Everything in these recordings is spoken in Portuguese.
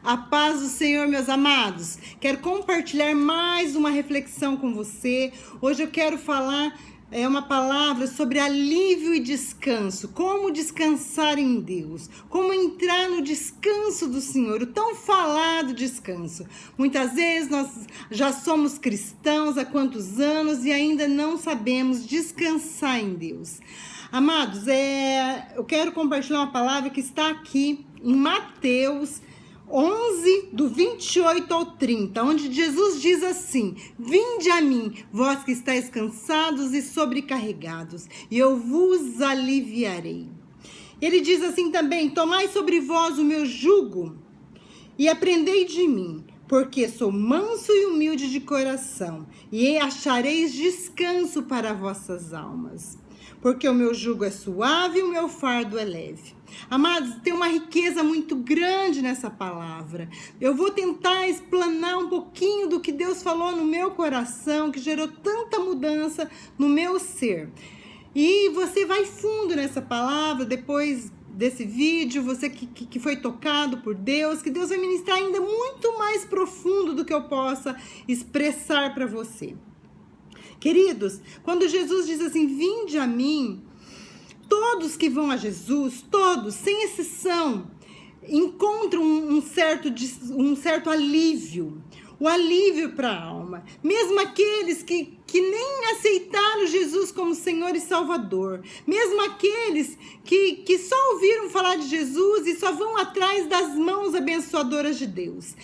A paz do Senhor, meus amados. Quero compartilhar mais uma reflexão com você. Hoje eu quero falar uma palavra sobre alívio e descanso. Como descansar em Deus. Como entrar no descanso do Senhor. O tão falado descanso. Muitas vezes nós já somos cristãos há quantos anos e ainda não sabemos descansar em Deus. Amados, eu quero compartilhar uma palavra que está aqui em Mateus 11, do 28 ao 30, onde Jesus diz assim: vinde a mim, vós que estáis cansados e sobrecarregados, e eu vos aliviarei. Ele diz assim também: tomai sobre vós o meu jugo e aprendei de mim, porque sou manso e humilde de coração, e achareis descanso para vossas almas. Porque o meu jugo é suave e o meu fardo é leve. Amados, tem uma riqueza muito grande nessa palavra. Eu vou tentar explanar um pouquinho do que Deus falou no meu coração, que gerou tanta mudança no meu ser. E você vai fundo nessa palavra depois desse vídeo, você que foi tocado por Deus, que Deus vai ministrar ainda muito mais profundo do que eu possa expressar para você. Queridos, quando Jesus diz assim, vinde a mim, todos que vão a Jesus, todos, sem exceção, encontram um certo alívio, o alívio para a alma. Mesmo aqueles que nem aceitaram Jesus como Senhor e Salvador, mesmo aqueles que só ouviram falar de Jesus e só vão atrás das mãos abençoadoras de Deus.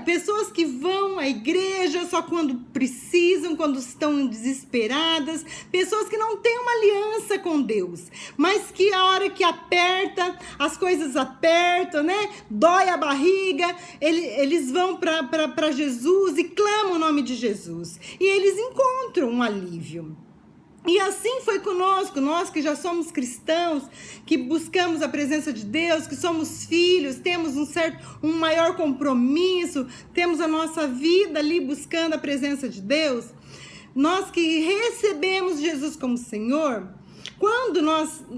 Pessoas que vão à igreja só quando precisam, quando estão desesperadas, pessoas que não têm uma aliança com Deus, mas que a hora que aperta, as coisas apertam, né? Dói a barriga, eles vão para Jesus e clamam o nome de Jesus. E eles encontram um alívio. E assim foi conosco, nós que já somos cristãos, que buscamos a presença de Deus, que somos filhos, temos um maior compromisso, temos a nossa vida ali buscando a presença de Deus. Nós que recebemos Jesus como Senhor, quando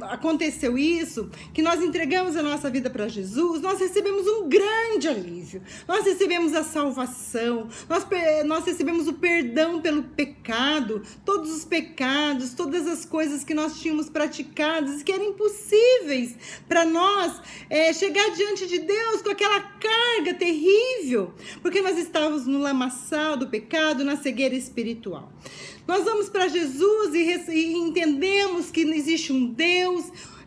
aconteceu isso, que nós entregamos a nossa vida para Jesus, nós recebemos um grande alívio. Nós recebemos a salvação, nós recebemos o perdão pelo pecado, todos os pecados, todas as coisas que nós tínhamos praticadas e que eram impossíveis para nós chegar diante de Deus com aquela carga terrível, porque nós estávamos no lamaçal do pecado, na cegueira espiritual. Nós vamos para Jesus e entendemos que existe um Deus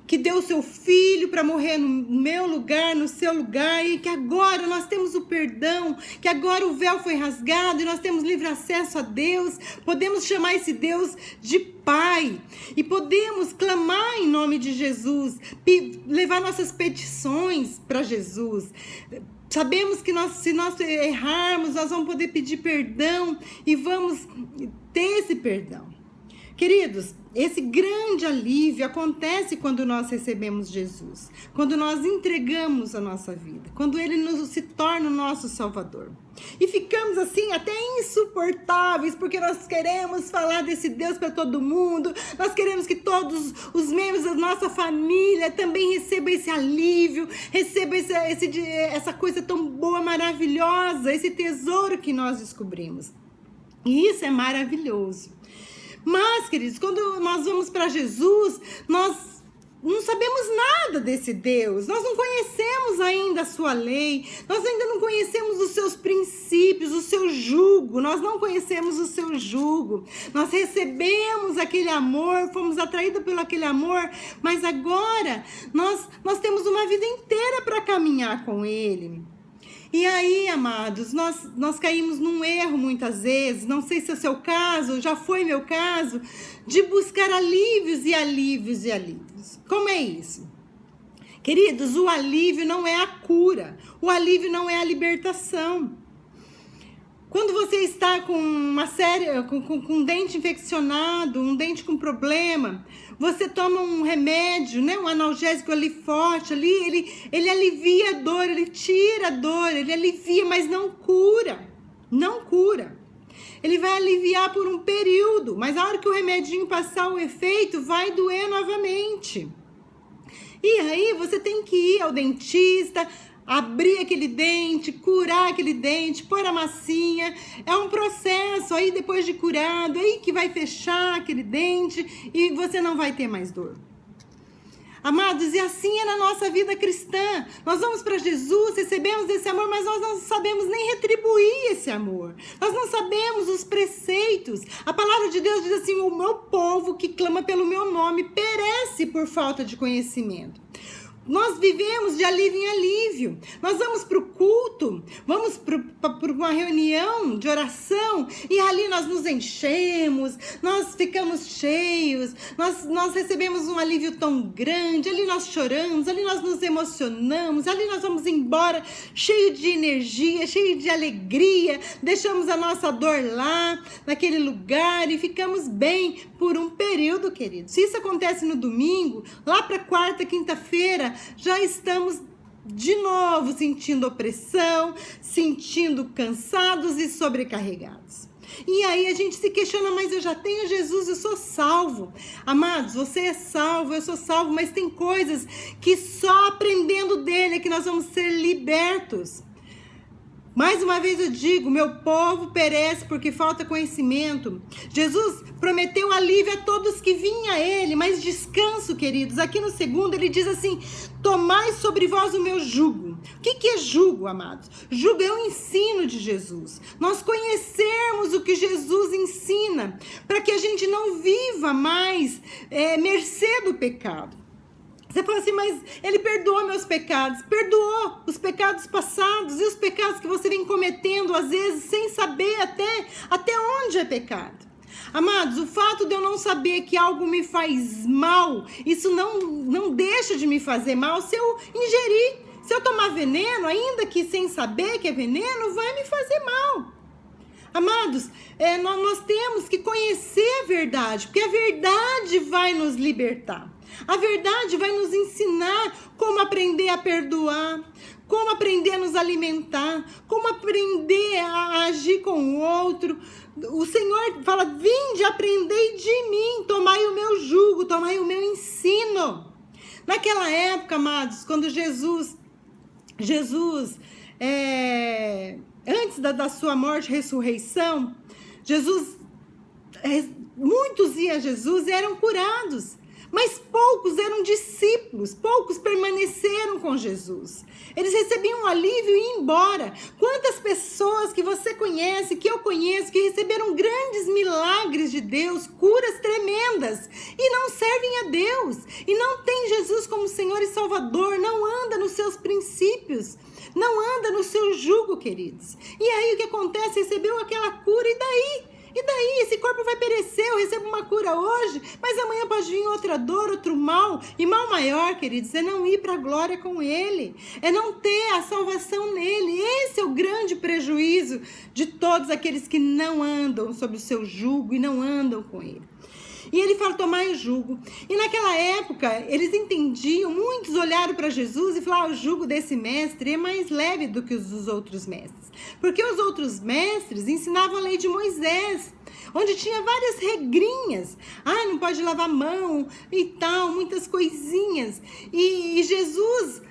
que deu o seu Filho para morrer no meu lugar, no seu lugar, e que agora nós temos o perdão, que agora o véu foi rasgado e nós temos livre acesso a Deus, podemos chamar esse Deus de Pai, e podemos clamar em nome de Jesus, levar nossas petições para Jesus. Sabemos que se nós errarmos, nós vamos poder pedir perdão e vamos ter esse perdão. Queridos, esse grande alívio acontece quando nós recebemos Jesus, quando nós entregamos a nossa vida, quando Ele se torna o nosso Salvador. E ficamos assim até insuportáveis, porque nós queremos falar desse Deus para todo mundo, nós queremos que todos os membros da nossa família também recebam esse alívio, recebam essa coisa tão boa, maravilhosa, esse tesouro que nós descobrimos. E isso é maravilhoso. Mas, queridos, quando nós vamos para Jesus, nós não sabemos nada desse Deus, nós não conhecemos ainda a sua lei, nós ainda não conhecemos os seus princípios, o seu jugo, nós não conhecemos o seu jugo. Nós recebemos aquele amor, fomos atraídos pelo aquele amor, mas agora nós temos uma vida inteira para caminhar com Ele. E aí, amados, nós caímos num erro muitas vezes, não sei se é o seu caso, já foi meu caso, de buscar alívios e alívios e alívios. Como é isso? Queridos, o alívio não é a cura, o alívio não é a libertação. Quando você está com com um dente infeccionado, um dente com problema, você toma um remédio, né, um analgésico ali forte, ali, ele alivia a dor, ele tira a dor, ele alivia, mas não cura, não cura. Ele vai aliviar por um período, mas a hora que o remedinho passar o efeito, vai doer novamente. E aí você tem que ir ao dentista, abrir aquele dente, curar aquele dente, pôr a massinha. É um processo. Aí depois de curado, aí que vai fechar aquele dente e você não vai ter mais dor. Amados, e assim é na nossa vida cristã. Nós vamos para Jesus, recebemos esse amor, mas nós não sabemos nem retribuir esse amor. Nós não sabemos os preceitos. A palavra de Deus diz assim: o meu povo que clama pelo meu nome perece por falta de conhecimento. Nós vivemos de alívio em alívio. Nós vamos para o culto, vamos para uma reunião de oração e ali nós nos enchemos, nós ficamos cheios, nós recebemos um alívio tão grande, ali nós choramos, ali nós nos emocionamos, ali nós vamos embora cheio de energia, cheio de alegria, deixamos a nossa dor lá, naquele lugar e ficamos bem por um período, queridos. Se isso acontece no domingo, lá para quarta, quinta-feira, já estamos de novo sentindo opressão, sentindo cansados e sobrecarregados. E aí a gente se questiona: mas eu já tenho Jesus, eu sou salvo. Amados, você é salvo, eu sou salvo, mas tem coisas que só aprendendo dele é que nós vamos ser libertos. Mais uma vez eu digo, meu povo perece porque falta conhecimento. Jesus prometeu alívio a todos que vinham a ele, mas descanso, queridos. Aqui no segundo ele diz assim: tomai sobre vós o meu jugo. O que é jugo, amados? Jugo é o ensino de Jesus. Nós conhecermos o que Jesus ensina, para que a gente não viva mais mercê do pecado. Você fala assim: mas ele perdoou meus pecados. Perdoou os pecados passados e os pecados que você vem cometendo, às vezes, sem saber até onde é pecado. Amados, o fato de eu não saber que algo me faz mal, isso não deixa de me fazer mal se eu ingerir. Se eu tomar veneno, ainda que sem saber que é veneno, vai me fazer mal. Amados, nós temos que conhecer a verdade, porque a verdade vai nos libertar. A verdade vai nos ensinar como aprender a perdoar, como aprender a nos alimentar, como aprender a agir com o outro. O Senhor fala: vinde, aprendei de mim, tomai o meu jugo, tomai o meu ensino. Naquela época, amados, quando Jesus antes da sua morte e ressurreição, muitos iam a Jesus e eram curados. Mas poucos eram discípulos, poucos permaneceram com Jesus. Eles recebiam um alívio e iam embora. Quantas pessoas que você conhece, que eu conheço, que receberam grandes milagres de Deus, curas tremendas, e não servem a Deus, e não tem Jesus como Senhor e Salvador, não anda nos seus princípios, não anda no seu jugo, queridos. E aí o que acontece? Recebeu aquela cura, e daí? E daí? Esse corpo vai perecer, eu recebo uma cura hoje, mas amanhã pode vir outra dor, outro mal. E mal maior, queridos, é não ir para a glória com ele. É não ter a salvação nele. Esse é o grande prejuízo de todos aqueles que não andam sob o seu jugo e não andam com ele. E ele fala: tomai o jugo. E naquela época, eles entendiam, muitos olharam para Jesus e falaram: o jugo desse mestre é mais leve do que os dos outros mestres. Porque os outros mestres ensinavam a lei de Moisés, onde tinha várias regrinhas. Não pode lavar a mão e tal, muitas coisinhas. E Jesus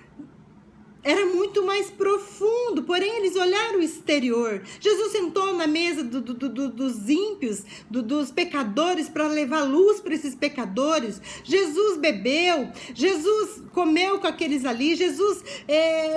era muito mais profundo, porém eles olharam o exterior. Jesus sentou na mesa dos ímpios, dos pecadores, para levar luz para esses pecadores. Jesus bebeu, Jesus comeu com aqueles ali, Jesus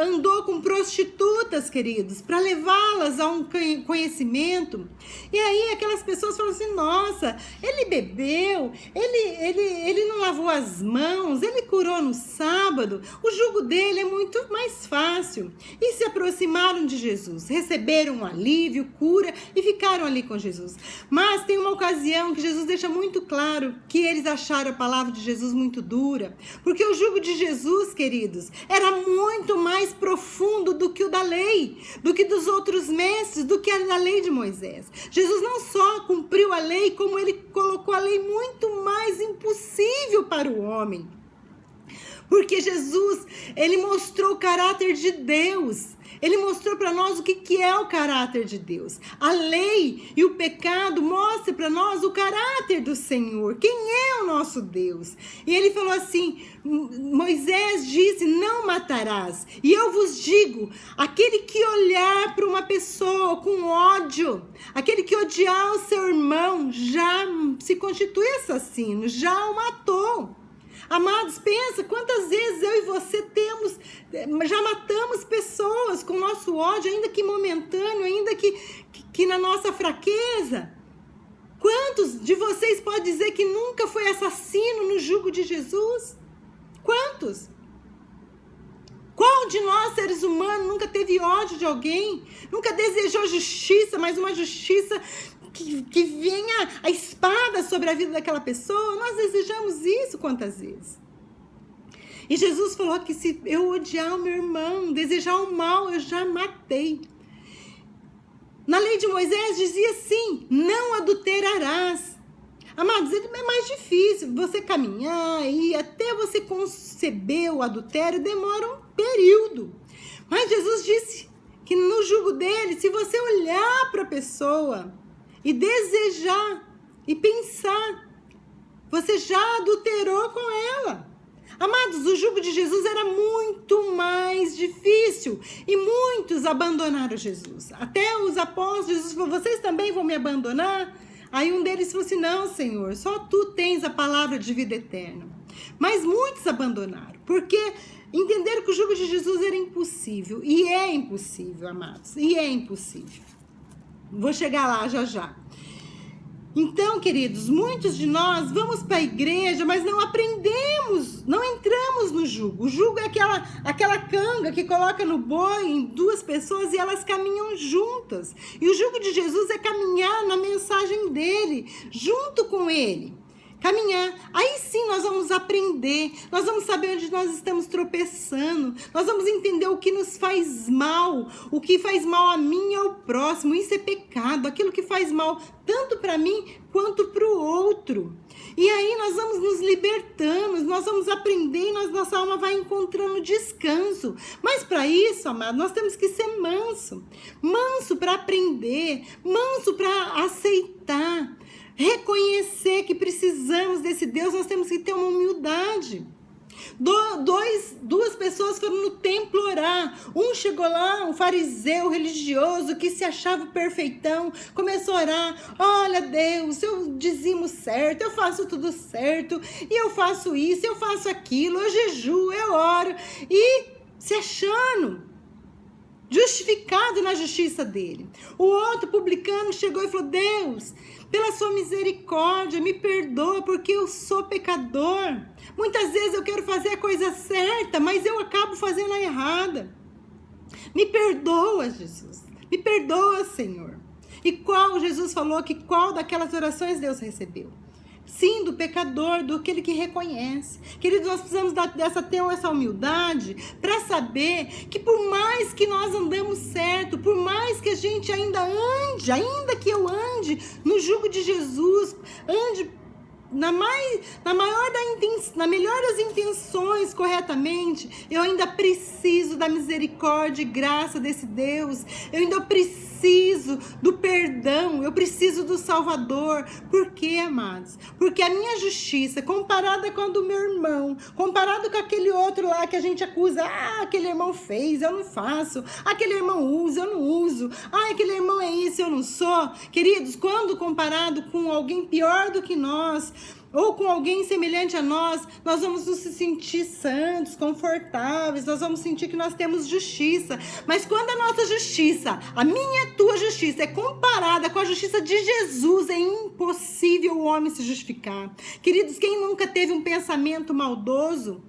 andou com prostitutas, queridos, para levá-las a um conhecimento. E aí aquelas pessoas falam assim: nossa, ele bebeu, ele não lavou as mãos, ele curou no sábado, o jugo dele é muito mais fácil. E se aproximaram de Jesus, receberam um alívio, cura e ficaram ali com Jesus. Mas tem uma ocasião que Jesus deixa muito claro que eles acharam a palavra de Jesus muito dura, porque o jugo de Jesus, queridos, era muito mais profundo do que o da lei, do que dos outros mestres, do que a da lei de Moisés. Jesus não só cumpriu a lei, como ele colocou a lei muito mais impossível para o homem. Porque Jesus, ele mostrou o caráter de Deus. Ele mostrou para nós o que é o caráter de Deus. A lei e o pecado mostram para nós o caráter do Senhor. Quem é o nosso Deus? E ele falou assim, Moisés disse, não matarás. E eu vos digo, aquele que olhar para uma pessoa com ódio, aquele que odiar o seu irmão, já se constitui assassino, já o matou. Amados, pensa quantas vezes eu e você já matamos pessoas com nosso ódio, ainda que momentâneo, ainda que na nossa fraqueza. Quantos de vocês podem dizer que nunca foi assassino no jugo de Jesus? Quantos? Qual de nós, seres humanos, nunca teve ódio de alguém? Nunca desejou justiça, mas uma justiça que venha a espada sobre a vida daquela pessoa? Nós desejamos isso quantas vezes? E Jesus falou que se eu odiar o meu irmão, desejar o mal, eu já matei. Na lei de Moisés dizia assim, não adulterarás. Amados, é mais difícil você caminhar e até você conceber o adultério demora um período. Mas Jesus disse que no jugo dele, se você olhar para a pessoa e desejar e pensar, você já adulterou com ela. Amados, o jugo de Jesus era muito mais difícil e muitos abandonaram Jesus. Até os apóstolos, Jesus falou, vocês também vão me abandonar? Aí um deles falou assim, não, Senhor, só tu tens a palavra de vida eterna. Mas muitos abandonaram, porque entenderam que o jugo de Jesus era impossível. E é impossível, amados, e é impossível. Vou chegar lá já já. Então, queridos, muitos de nós vamos para a igreja, mas não aprendemos, não entramos no jugo. O jugo é aquela canga que coloca no boi em duas pessoas e elas caminham juntas. E o jugo de Jesus é caminhar na mensagem dele, junto com ele. Caminhar, aí sim nós vamos aprender, nós vamos saber onde nós estamos tropeçando, nós vamos entender o que nos faz mal, o que faz mal a mim e ao próximo, isso é pecado, aquilo que faz mal tanto para mim quanto para o outro. E aí nós vamos nos libertando, nós vamos aprender e nossa alma vai encontrando descanso. Mas para isso, amado, nós temos que ser manso para aprender, manso para aceitar. Reconhecer que precisamos desse Deus, nós temos que ter uma humildade. Duas pessoas foram no templo orar. Um chegou lá, um fariseu religioso que se achava perfeitão, começou a orar. Olha, Deus, eu dizimo certo, eu faço tudo certo, e eu faço isso, eu faço aquilo, eu jejuo, eu oro. E se achando justificado na justiça dele. O outro publicano chegou e falou, Deus, pela sua misericórdia, me perdoa porque eu sou pecador. Muitas vezes eu quero fazer a coisa certa, mas eu acabo fazendo a errada. Me perdoa, Jesus. Me perdoa, Senhor. E Jesus falou que qual daquelas orações Deus recebeu? Sim, do pecador, do aquele que reconhece. Queridos, nós precisamos ter essa humildade para saber que por mais que nós andamos certo, por mais que a gente ainda que eu ande no jugo de Jesus, ande na melhor das intenções corretamente, eu ainda preciso da misericórdia e graça desse Deus, eu ainda preciso do perdão, eu preciso do Salvador. Por quê, amados? Porque a minha justiça, comparada com a do meu irmão, comparado com aquele outro lá que a gente acusa, aquele irmão fez, eu não faço, aquele irmão usa, eu não uso, aquele irmão é isso, eu não sou. Queridos, quando comparado com alguém pior do que nós, ou com alguém semelhante a nós, nós vamos nos sentir santos, confortáveis, nós vamos sentir que nós temos justiça. Mas quando a nossa justiça, a minha e a tua justiça, é comparada com a justiça de Jesus, é impossível o homem se justificar. Queridos, quem nunca teve um pensamento maldoso?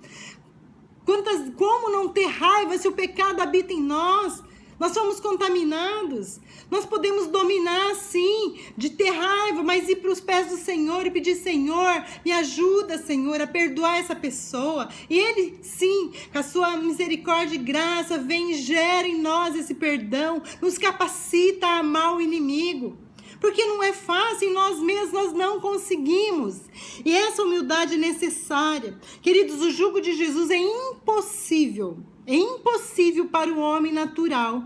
Como não ter raiva se o pecado habita em nós? Nós somos contaminados. Nós podemos dominar, sim, de ter raiva, mas ir para os pés do Senhor e pedir, Senhor, me ajuda, Senhor, a perdoar essa pessoa. E Ele, sim, com a sua misericórdia e graça, vem e gera em nós esse perdão, nos capacita a amar o inimigo. porque não é fácil, em nós mesmos nós não conseguimos. E essa humildade é necessária. Queridos, o jugo de Jesus é impossível para o homem natural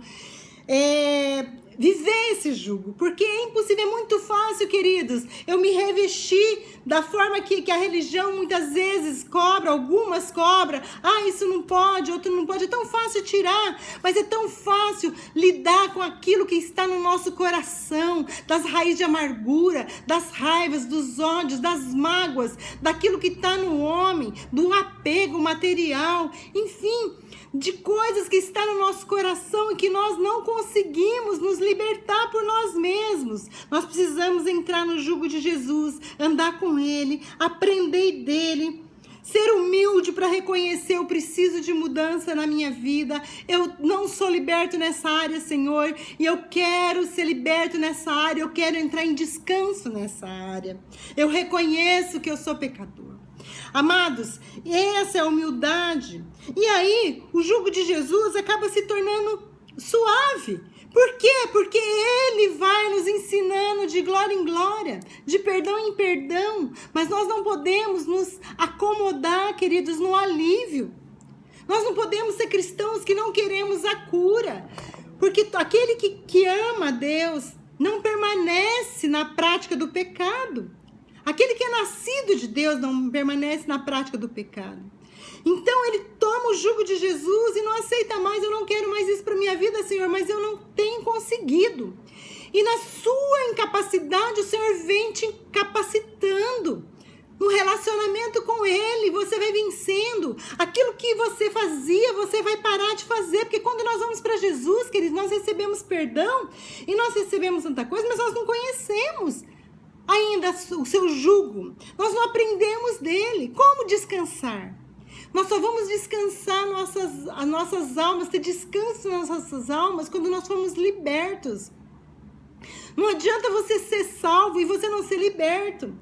viver esse jugo, porque é impossível, é muito fácil, queridos, eu me revestir da forma que a religião muitas vezes cobra, algumas cobram, isso não pode, outro não pode, é tão fácil tirar, mas é tão fácil lidar com aquilo que está no nosso coração, das raízes de amargura, das raivas, dos ódios, das mágoas, daquilo que está no homem, do apego material, enfim, de coisas que estão no nosso coração e que nós não conseguimos nos libertar por nós mesmos. Nós precisamos entrar no jugo de Jesus, andar com Ele, aprender dele, ser humilde para reconhecer: eu preciso de mudança na minha vida, eu não sou liberto nessa área, Senhor, e eu quero ser liberto nessa área, eu quero entrar em descanso nessa área. Eu reconheço que eu sou pecador. Amados, essa é a humildade. E aí, o jugo de Jesus acaba se tornando suave. Por quê? Porque Ele vai nos ensinando de glória em glória, de perdão em perdão. Mas nós não podemos nos acomodar, queridos, no alívio. Nós não podemos ser cristãos que não queremos a cura. Porque aquele que ama a Deus não permanece na prática do pecado. Aquele que é nascido de Deus não permanece na prática do pecado. Então ele toma o jugo de Jesus e não aceita mais: eu não quero mais isso para minha vida, Senhor, mas eu não tenho conseguido. E na sua incapacidade o Senhor vem te capacitando. No relacionamento com Ele, você vai vencendo. Aquilo que você fazia, você vai parar de fazer. Porque quando nós vamos para Jesus, queridos, nós recebemos perdão e nós recebemos tanta coisa, mas nós não conhecemos ainda o seu jugo. Nós não aprendemos dele. Como descansar? Nós só vamos descansar as nossas almas, ter descanso nas nossas almas quando nós formos libertos. Não adianta você ser salvo e você não ser liberto.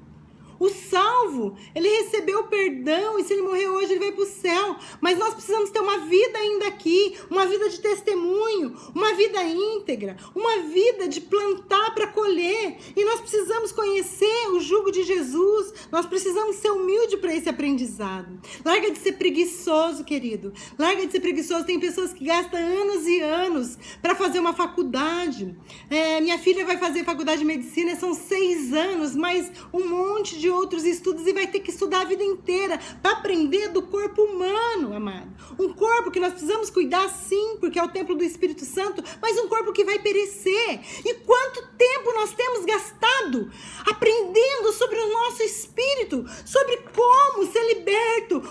O salvo, ele recebeu o perdão e se ele morrer hoje, ele vai para o céu. Mas nós precisamos ter uma vida ainda aqui, uma vida de testemunho, uma vida íntegra, uma vida de plantar para colher. E nós precisamos conhecer o jugo de Jesus, nós precisamos ser humildes para esse aprendizado. Larga de ser preguiçoso, querido. Larga de ser preguiçoso. Tem pessoas que gastam anos e anos para fazer uma faculdade. Minha filha vai fazer faculdade de medicina, são 6 anos, mas um monte de outros estudos e vai ter que estudar a vida inteira para aprender do corpo humano, amado. Um corpo que nós precisamos cuidar, sim, porque é o templo do Espírito Santo, mas um corpo que vai perecer. E quanto tempo nós temos gastado aprendendo sobre o nosso espírito, sobre como ser liberto,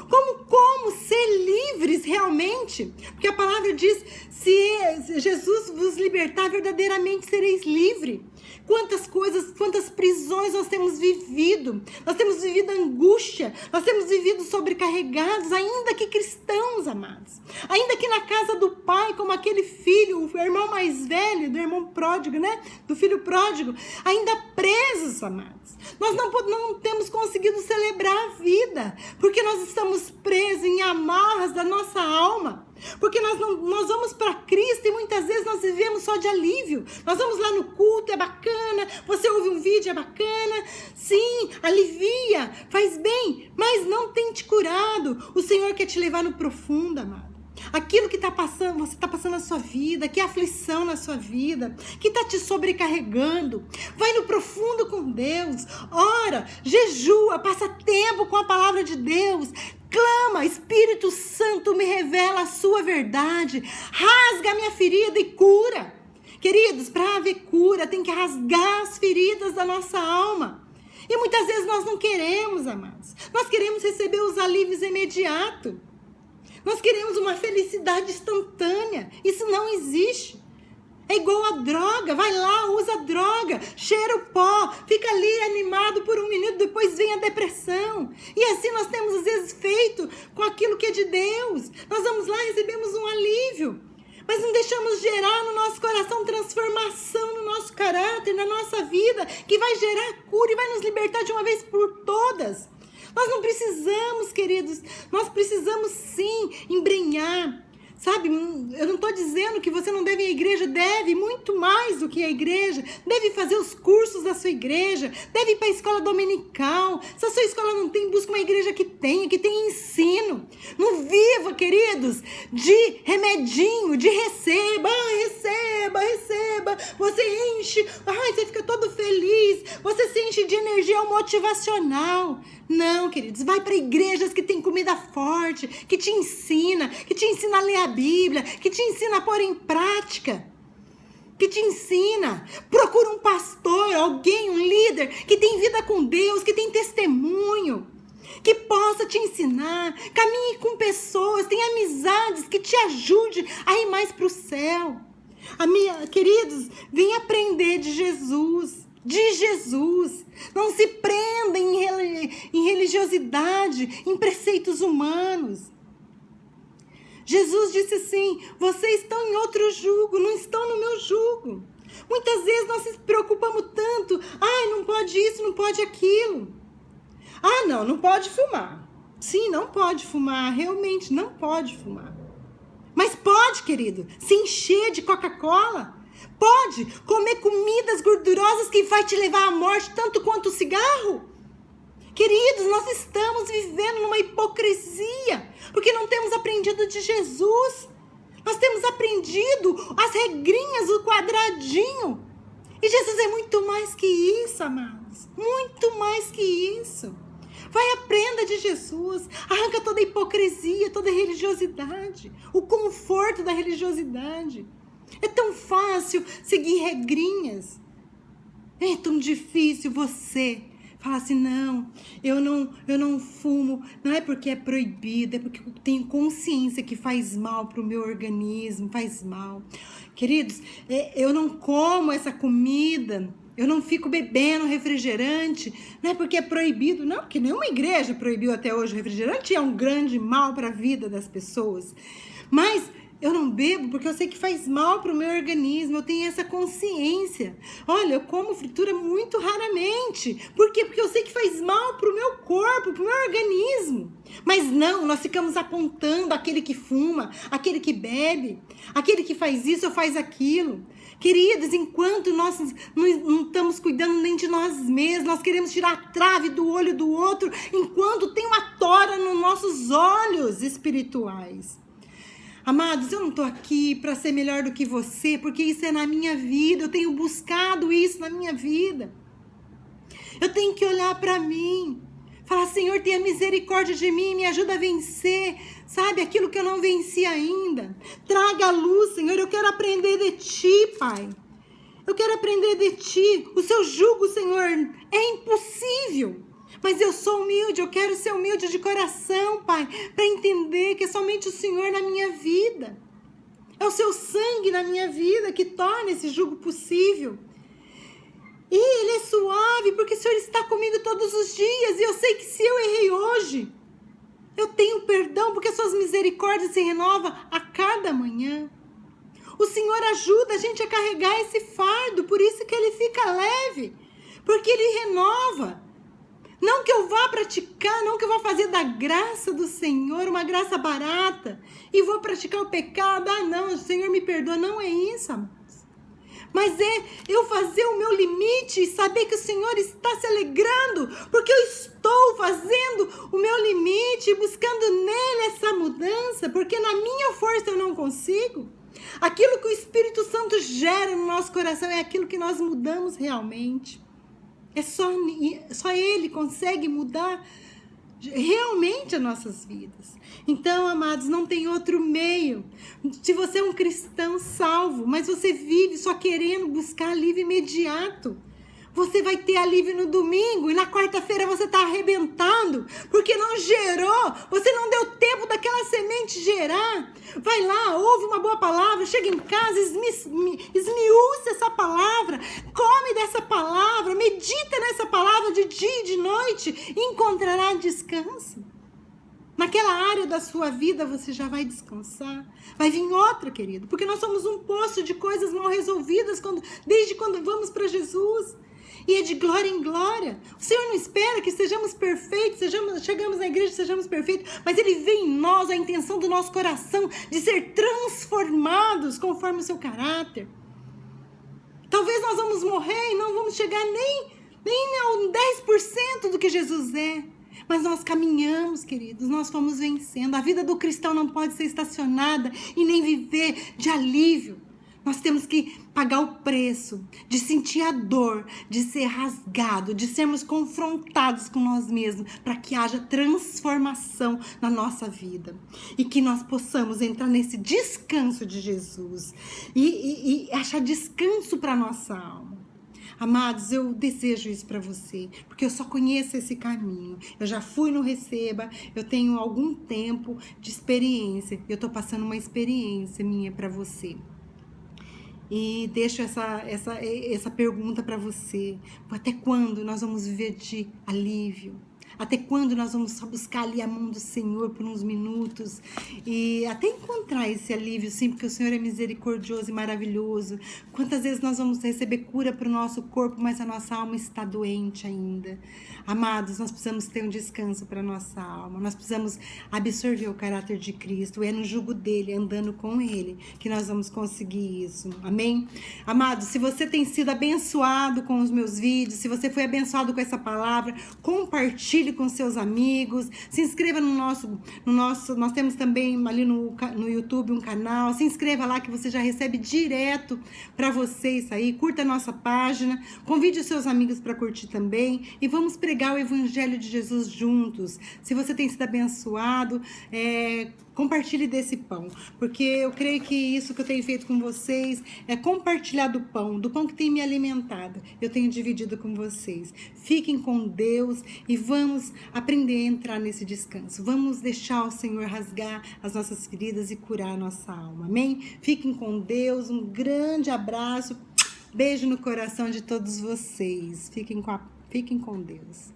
como ser livres realmente. Porque a palavra diz: se Jesus vos libertar, verdadeiramente sereis livres. Quantas coisas, quantas prisões nós temos vivido. Nós temos vivido angústia. Nós temos vivido sobrecarregados, ainda que cristãos, amados. Ainda que na casa do pai, como aquele filho, o irmão mais velho, do irmão pródigo, né? Do filho pródigo, ainda presos, amados. Nós não temos conseguido celebrar a vida, porque nós estamos presos em amarras da nossa alma. Porque nós vamos para Cristo e muitas vezes nós vivemos só de alívio. Nós vamos lá no culto, é bacana, você ouve um vídeo, é bacana, sim, alivia, faz bem, mas não tem te curado. O Senhor quer te levar no profundo, amado. Aquilo que você está passando na sua vida, que é aflição na sua vida, que está te sobrecarregando, vai no profundo com Deus, ora, jejua, passa tempo com a palavra de Deus, clama: Espírito Santo, me revela a sua verdade, rasga a minha ferida e cura. Queridos, para haver cura, tem que rasgar as feridas da nossa alma. E muitas vezes nós não queremos, amados. Nós queremos receber os alívios imediatos. Nós queremos uma felicidade instantânea. Isso não existe. É igual a droga. Vai lá, usa a droga, cheira o pó, fica ali animado por um minuto, depois vem a depressão. E assim nós temos às vezes feito com aquilo que é de Deus. Nós vamos lá e recebemos um alívio, mas não deixamos gerar no nosso coração transformação no nosso caráter, na nossa vida, que vai gerar cura e vai nos libertar de uma vez por todas. Nós não precisamos, queridos, nós precisamos sim embrenhar, Sabe, eu não estou dizendo que você não deve ir à igreja, deve, muito mais do que a igreja, deve fazer os cursos da sua igreja, deve ir para a escola dominical. Se a sua escola não tem, busca uma igreja que tem ensino. Não viva, queridos, de remedinho, de receba, você enche, você fica todo feliz, você se enche de energia motivacional. Não, queridos, vai para igrejas que tem comida forte, que te ensina a ler a Bíblia, que te ensina a pôr em prática, que te ensina. Procura um pastor, alguém, um líder que tem vida com Deus, que tem testemunho, que possa te ensinar. Caminhe com pessoas, tenha amizades que te ajudem a ir mais para o céu. Queridos, vem aprender de Jesus. Não se prenda em religiosidade, em preceitos humanos. Jesus disse assim: vocês estão em outro jugo, não estão no meu jugo. Muitas vezes nós nos preocupamos tanto. Não pode isso, não pode aquilo. Não pode fumar. Sim, não pode fumar, realmente não pode fumar. Mas pode, querido, se encher de Coca-Cola. Pode comer comidas gordurosas que vai te levar à morte tanto quanto o cigarro. Queridos, nós estamos vivendo numa hipocrisia, porque não temos aprendido de Jesus. Nós temos aprendido as regrinhas, o quadradinho. E Jesus é muito mais que isso, amados. Muito mais que isso. Vai, aprenda de Jesus. Arranca toda a hipocrisia, toda a religiosidade, o conforto da religiosidade. É tão fácil seguir regrinhas. É tão difícil você falar assim: não, eu não fumo. Não é porque é proibido, é porque eu tenho consciência que faz mal para o meu organismo, faz mal. Queridos, eu não como essa comida, eu não fico bebendo refrigerante. Não é porque é proibido, não, porque nenhuma igreja proibiu até hoje o refrigerante, é um grande mal para a vida das pessoas. Mas eu não bebo porque eu sei que faz mal para o meu organismo, eu tenho essa consciência. Olha, eu como fritura muito raramente. Por quê? Porque eu sei que faz mal para o meu corpo, para o meu organismo. Mas não, nós ficamos apontando aquele que fuma, aquele que bebe, aquele que faz isso ou faz aquilo. Queridos, enquanto nós não estamos cuidando nem de nós mesmos, nós queremos tirar a trave do olho do outro, enquanto tem uma tora nos nossos olhos espirituais. Amados, eu não estou aqui para ser melhor do que você, porque isso é na minha vida, eu tenho buscado isso na minha vida. Eu tenho que olhar para mim, falar: Senhor, tenha misericórdia de mim, me ajuda a vencer, sabe, aquilo que eu não venci ainda. Traga a luz, Senhor, eu quero aprender de Ti, Pai. Eu quero aprender de Ti. O Seu jugo, Senhor, é impossível. Mas eu sou humilde, eu quero ser humilde de coração, Pai, para entender que é somente o Senhor na minha vida. É o Seu sangue na minha vida que torna esse jugo possível. E Ele é suave, porque o Senhor está comigo todos os dias. E eu sei que se eu errei hoje, eu tenho perdão, porque Suas misericórdias se renovam a cada manhã. O Senhor ajuda a gente a carregar esse fardo, por isso que ele fica leve, porque Ele renova. Não que eu vá praticar, não que eu vá fazer da graça do Senhor uma graça barata e vou praticar o pecado. Não, o Senhor me perdoa. Não é isso, amados. Mas é eu fazer o meu limite e saber que o Senhor está se alegrando, porque eu estou fazendo o meu limite, buscando nele essa mudança, porque na minha força eu não consigo. Aquilo que o Espírito Santo gera no nosso coração é aquilo que nós mudamos realmente. É só Ele consegue mudar realmente as nossas vidas. Então, amados, não tem outro meio. Se você é um cristão salvo, mas você vive só querendo buscar alívio imediato, você vai ter alívio no domingo e na quarta-feira você está arrebentando, porque não gerou, você não deu tempo daquela semente gerar. Vai lá, ouve uma boa palavra, chega em casa, esmiúça essa palavra, come dessa palavra, medita nessa palavra de dia e de noite e encontrará descanso. Naquela área da sua vida você já vai descansar. Vai vir outra, querido, porque nós somos um poço de coisas mal resolvidas desde quando vamos para Jesus. E é de glória em glória. O Senhor não espera que sejamos perfeitos, chegamos na igreja e sejamos perfeitos, mas Ele vê em nós a intenção do nosso coração de ser transformados conforme o seu caráter. Talvez nós vamos morrer e não vamos chegar nem ao 10% do que Jesus é. Mas nós caminhamos, queridos, nós fomos vencendo. A vida do cristão não pode ser estacionada e nem viver de alívio. Nós temos que pagar o preço de sentir a dor, de ser rasgado, de sermos confrontados com nós mesmos, para que haja transformação na nossa vida. E que nós possamos entrar nesse descanso de Jesus e achar descanso para a nossa alma. Amados, eu desejo isso para você, porque eu só conheço esse caminho. Eu já fui no Receba, eu tenho algum tempo de experiência. Eu estou passando uma experiência minha para você. E deixo essa pergunta para você. Até quando nós vamos viver de alívio? Até quando nós vamos só buscar ali a mão do Senhor por uns minutos? E até encontrar esse alívio, sim, porque o Senhor é misericordioso e maravilhoso. Quantas vezes nós vamos receber cura para o nosso corpo, mas a nossa alma está doente ainda? Amados, nós precisamos ter um descanso para a nossa alma. Nós precisamos absorver o caráter de Cristo. É no jugo dele, andando com ele, que nós vamos conseguir isso. Amém? Amados, se você tem sido abençoado com os meus vídeos, se você foi abençoado com essa palavra, compartilhe com seus amigos, se inscreva no nosso, nós temos também ali no YouTube um canal, se inscreva lá que você já recebe direto para você isso aí, curta a nossa página, convide os seus amigos para curtir também e vamos pregar o Evangelho de Jesus juntos. Se você tem sido abençoado, compartilhe desse pão, porque eu creio que isso que eu tenho feito com vocês é compartilhar do pão que tem me alimentado, eu tenho dividido com vocês. Fiquem com Deus e vamos aprender a entrar nesse descanso, vamos deixar o Senhor rasgar as nossas feridas e curar a nossa alma, amém? Fiquem com Deus, um grande abraço, beijo no coração de todos vocês, fiquem com Deus.